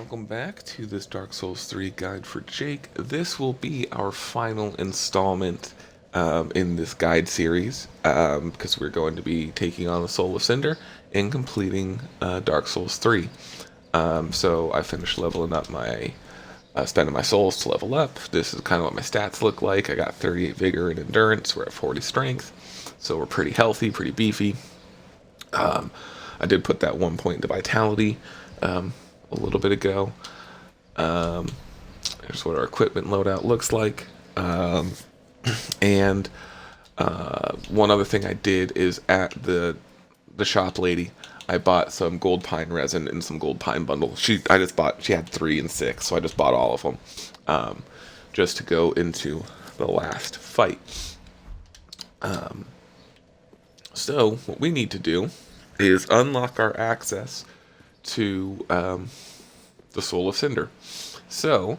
Welcome back to this Dark Souls 3 guide for Jake. This will be our final installment in this guide series because we're going to be taking on the Soul of Cinder and completing Dark Souls 3. So I finished leveling up spending my souls to level up. This is kind of what my stats look like. I got 38 vigor and endurance. We're at 40 strength. So we're pretty healthy, pretty beefy. I did put that 1 point into vitality a little bit ago. Here's what our equipment loadout looks like. And one other thing I did is at the shop lady, I bought some gold pine resin and some gold pine bundle. She had 3 and 6, so I just bought all of them just to go into the last fight. So what we need to do is unlock our access to the Soul of Cinder. So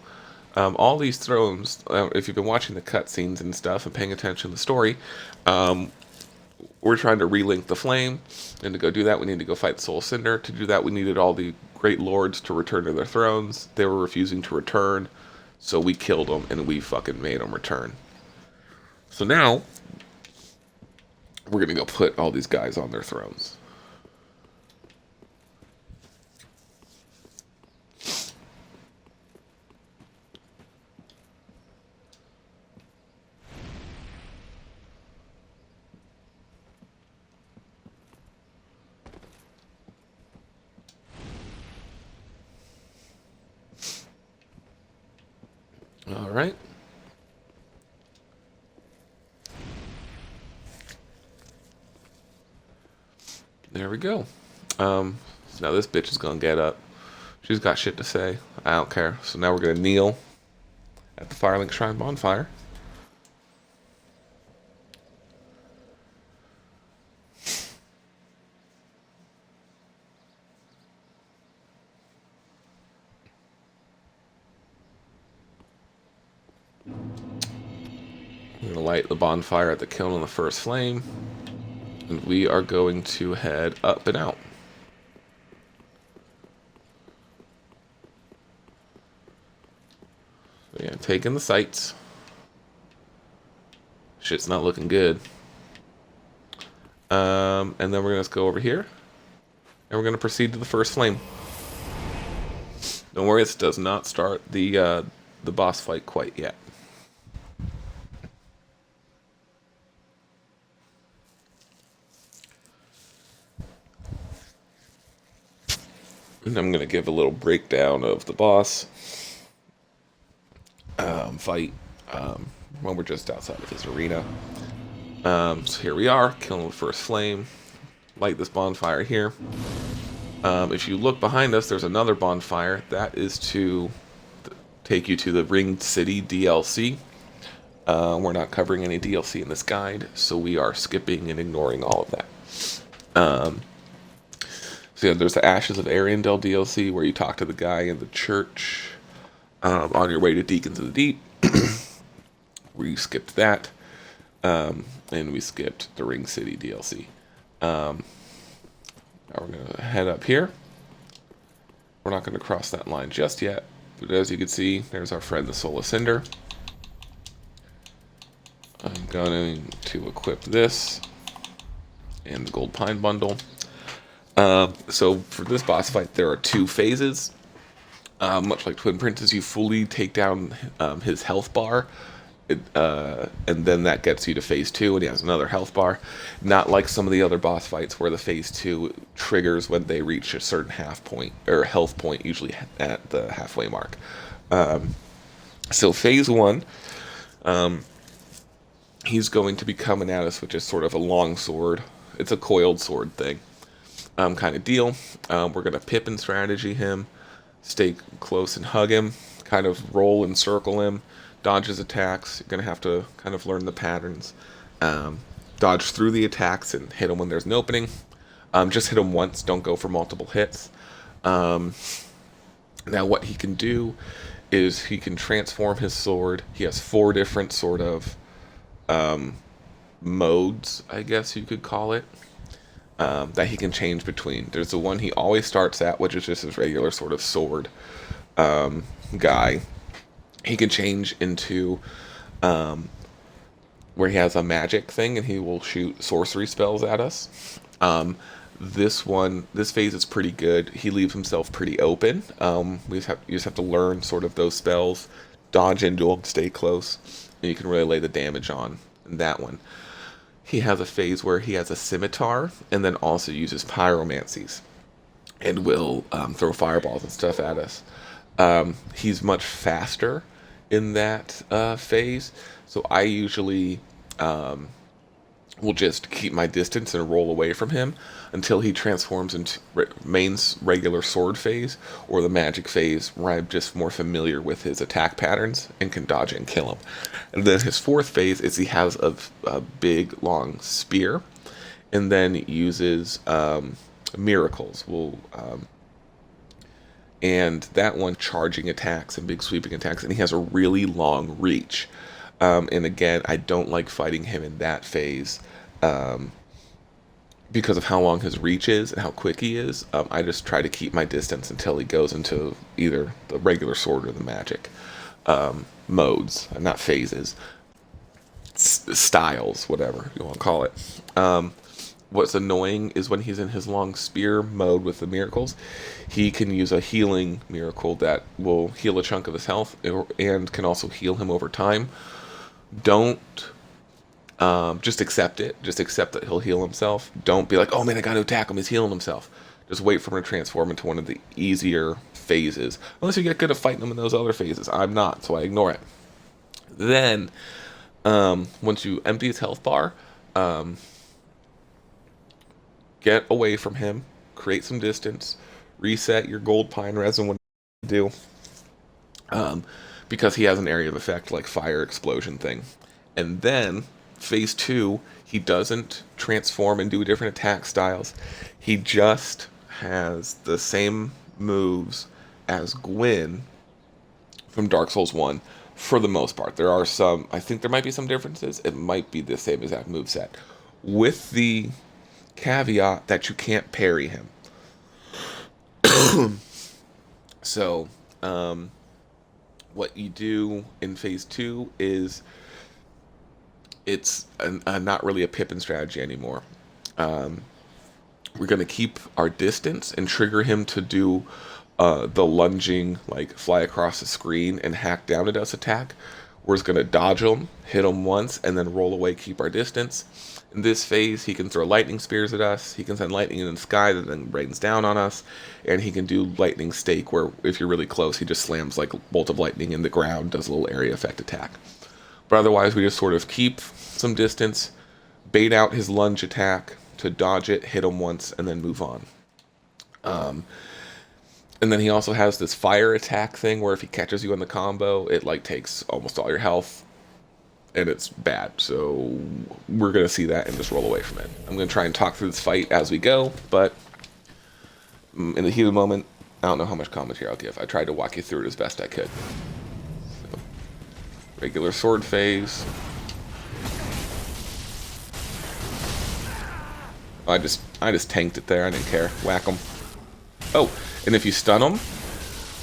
all these thrones, if you've been watching the cutscenes and stuff and paying attention to the story, we're trying to relink the flame, and to go do that we need to go fight the Soul of Cinder. To do that we needed all the great lords to return to their thrones. They were refusing to return, so we killed them and we fucking made them return. So now we're gonna go put all these guys on their thrones. All right. There we go. So now this bitch is gonna get up. She's got shit to say. I don't care. So now we're gonna kneel at the Firelink Shrine bonfire. We're gonna light the bonfire at the kiln on the first flame, and we are going to head up and out. So yeah, taking the sights. Shit's not looking good. And then we're gonna go over here, and we're gonna proceed to the first flame. Don't worry, this does not start the boss fight quite yet. And I'm going to give a little breakdown of the boss fight when we're just outside of his arena. So here we are, killing the first flame. Light this bonfire here. If you look behind us, there's another bonfire. That is to take you to the Ringed City DLC. We're not covering any DLC in this guide, so we are skipping and ignoring all of that. So yeah, there's the Ashes of Ariandel DLC where you talk to the guy in the church on your way to Deacons of the Deep. We skipped that, and we skipped the Ring City DLC. Now we're going to head up here. We're not going to cross that line just yet, but as you can see, there's our friend the Soul of Cinder. I'm going to equip this and the Gold Pine Bundle. So for this boss fight, there are 2 phases. Much like Twin Princess, you fully take down his health bar, and then that gets you to phase 2, and he has another health bar. Not like some of the other boss fights where the phase 2 triggers when they reach a certain health point, usually at the halfway mark. So phase 1, he's going to be coming at us with just sort of a long sword. It's a coiled sword thing. Kind of deal. We're going to pip and strategy him, stay close and hug him, kind of roll and circle him, dodge his attacks. You're going to have to kind of learn the patterns. Dodge through the attacks and hit him when there's an opening. Just hit him once, don't go for multiple hits. Now what he can do is he can transform his sword. He has 4 different sort of modes, I guess you could call it. that he can change between. There's the one he always starts at, which is just his regular sort of sword guy. He can change into where he has a magic thing and he will shoot sorcery spells at us. This phase is pretty good. He leaves himself pretty open. You just have to learn sort of those spells, dodge into them, stay close, and you can really lay the damage on that one. He has a phase where he has a scimitar and then also uses pyromancies and will throw fireballs and stuff at us. He's much faster in that phase, so I usually will just keep my distance and roll away from him until he transforms into main's regular sword phase or the magic phase, where I'm just more familiar with his attack patterns and can dodge and kill him. And then his fourth phase is he has a big long spear and then uses miracles. And that one charging attacks and big sweeping attacks, and he has a really long reach. And again, I don't like fighting him in that phase because of how long his reach is and how quick he is. I just try to keep my distance until he goes into either the regular sword or the magic modes, not phases, styles, whatever you want to call it. What's annoying is when he's in his long spear mode with the miracles, he can use a healing miracle that will heal a chunk of his health and can also heal him over time. Don't just accept it. Just accept that he'll heal himself. Don't be like, oh man, I got to attack him. He's healing himself. Just wait for him to transform into one of the easier phases. Unless you get good at fighting him in those other phases. I'm not, so I ignore it. Then, once you empty his health bar, get away from him, create some distance, reset your gold pine resin when you do, because he has an area of effect like fire explosion thing. And then phase 2, he doesn't transform and do different attack styles. He just has the same moves as Gwyn from Dark Souls 1 for the most part. There are some, I think there might be some differences. It might be the same exact moveset, with the caveat that you can't parry him. So, what you do in phase 2 is it's not really a Pippin strategy anymore. We're going to keep our distance and trigger him to do the lunging, like fly across the screen and hack down at us attack. We're just going to dodge him, hit him once, and then roll away, keep our distance. In this phase, he can throw lightning spears at us, he can send lightning in the sky that then rains down on us, and he can do lightning stake, where if you're really close, he just slams like a bolt of lightning in the ground, does a little area effect attack. But otherwise, we just sort of keep some distance, bait out his lunge attack to dodge it, hit him once, and then move on. And then he also has this fire attack thing where if he catches you in the combo, it like takes almost all your health, and it's bad. So we're going to see that and just roll away from it. I'm going to try and talk through this fight as we go, but in the heat of the moment, I don't know how much commentary I'll give. I tried to walk you through it as best I could. So, regular sword phase. I just tanked it there. I didn't care. Whack him. Oh, and if you stun him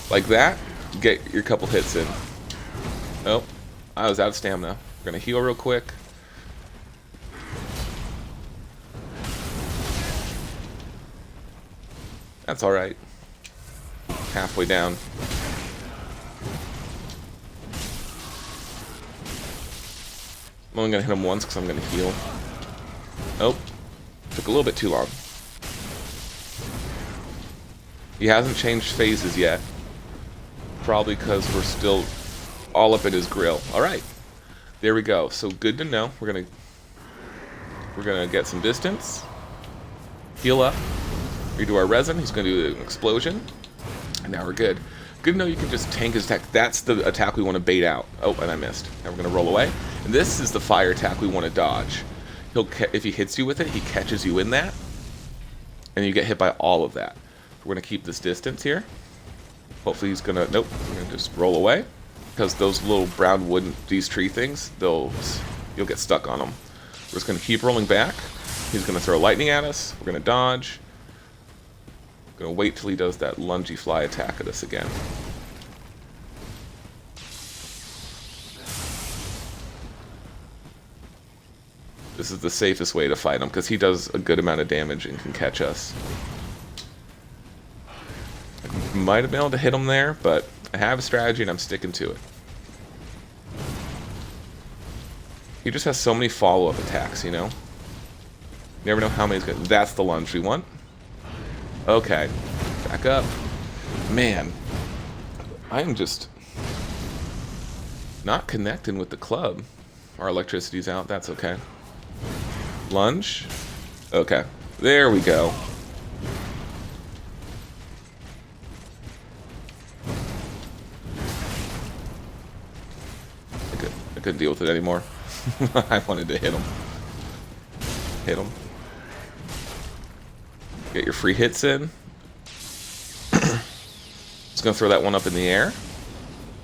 like that, get your couple hits in. Oh, I was out of stamina. We're gonna heal real quick. That's all right. Halfway down. I'm only gonna hit him once because I'm gonna heal. Oh, took a little bit too long. He hasn't changed phases yet. Probably because we're still all up in his grill. Alright. There we go. So good to know. We're gonna get some distance. Heal up. Redo our resin. He's gonna do an explosion. And now we're good. Good to know you can just tank his attack. That's the attack we want to bait out. Oh, and I missed. Now we're gonna roll away. And this is the fire attack we want to dodge. If he hits you with it, he catches you in that. And you get hit by all of that. We're going to keep this distance here. Hopefully he's going to... Nope. We're going to just roll away. Because those little brown wooden... These tree things, you'll get stuck on them. We're just going to keep rolling back. He's going to throw lightning at us. We're going to dodge. Going to wait till he does that lungy fly attack at us again. This is the safest way to fight him, because he does a good amount of damage and can catch us. I might have been able to hit him there, but I have a strategy and I'm sticking to it. He just has so many follow-up attacks, you know? You never know how many he's gonna... That's the lunge we want. Okay. Back up. Man. I am just... not connecting with the club. Our electricity's out. That's okay. Lunge. Okay. There we go. I couldn't deal with it anymore. I wanted to hit him. Hit him. Get your free hits in. Just gonna throw that one up in the air.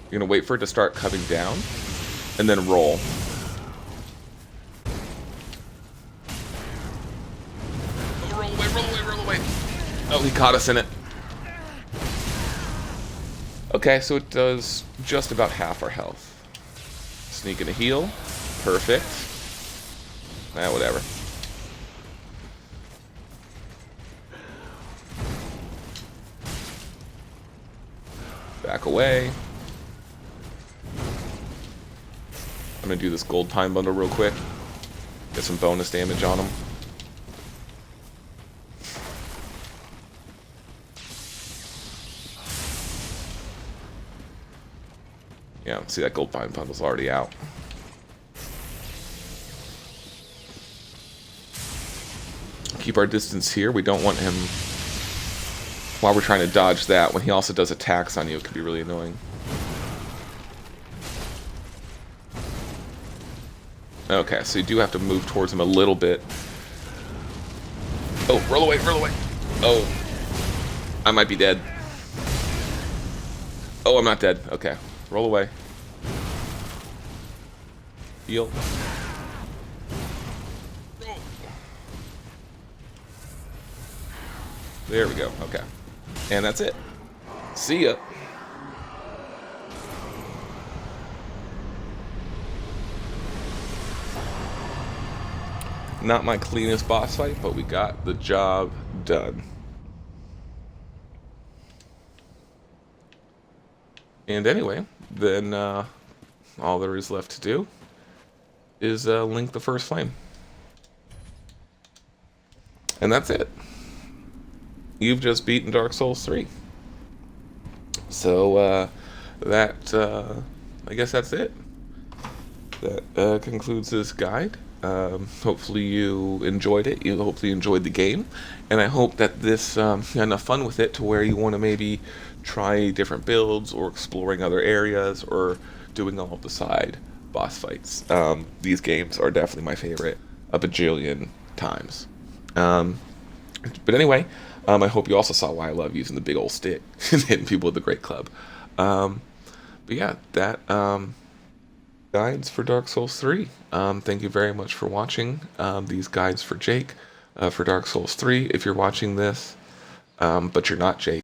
You're gonna wait for it to start coming down, and then roll. Oh, roll away, roll away, roll away. Oh, he caught us in it. Okay, so it does just about half our health. Sneak and a heal. Perfect. Whatever. Back away. I'm gonna do this gold time bundle real quick. Get some bonus damage on him. Yeah, see that gold time bundle's already out. Keep our distance here. We don't want him, while we're trying to dodge that, when he also does attacks on you, it can be really annoying. Okay, so you do have to move towards him a little bit. Oh, roll away, roll away. Oh, I might be dead. Oh, I'm not dead. Okay, roll away. Heal. There we go. Okay. And that's it. See ya. Not my cleanest boss fight, but we got the job done. And anyway, then all there is left to do is link the first flame. And that's it. You've just beaten Dark Souls 3. So, I guess that's it. That concludes this guide. Hopefully you enjoyed it. You hopefully enjoyed the game. And I hope that this, you had enough fun with it to where you want to maybe try different builds or exploring other areas or doing all of the side boss fights. These games are definitely my favorite a bajillion times. But anyway, I hope you also saw why I love using the big old stick and hitting people with the Great Club. But yeah, that guides for Dark Souls 3. Thank you very much for watching these guides for Jake for Dark Souls 3. If you're watching this, but you're not Jake,